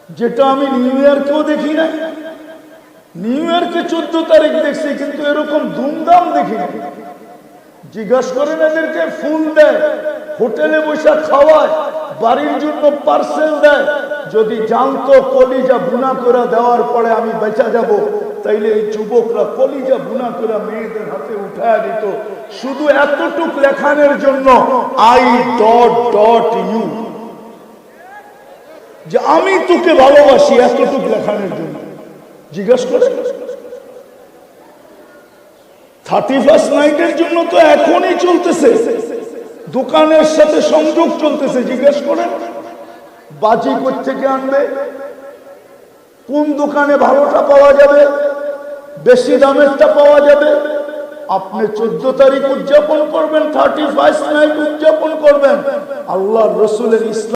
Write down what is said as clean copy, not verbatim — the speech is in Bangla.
যেটা আমি নিউ ইয়র্কেও দেখি না। নিউ ইয়র্কে 14 তারিখ দেখছি, কিন্তু এরকম ধুমধাম দেখি না। জিজ্ঞাসা করেন এদেরকে, ফুল দেয়, হোটেলে বসে খাওয়ায়, বাড়ির জন্য পার্সেল দেয়। যদি জানতো কলিজা বুনা করে দেওয়ার পরে আমি বেঁচে যাব, তাইলে এই যুবকরা কলিজা বুনা করে মেয়েদের হাতে উঠায় দিত, শুধু এতটুক লেখানোর জন্য I.U, যে আমি তোকে ভালোবাসি, এতটুক লেখানোর জন্য। জিজ্ঞাসা করে 31st নাইটের জন্য তো এখনই চলতেছে, দোকানের সাথে সংযোগ চলতেছে। জিজ্ঞেস করেন বাজি কোত্থেকে আনবে, কোন দোকানে ভালোটা পাওয়া যাবে, বেশি দামেরটা পাওয়া যাবে। আপনি 14 তারিখ উদযাপন করবেন, 31st নাইট উদযাপন করবেন, আল্লাহর রসুলের ইসলাম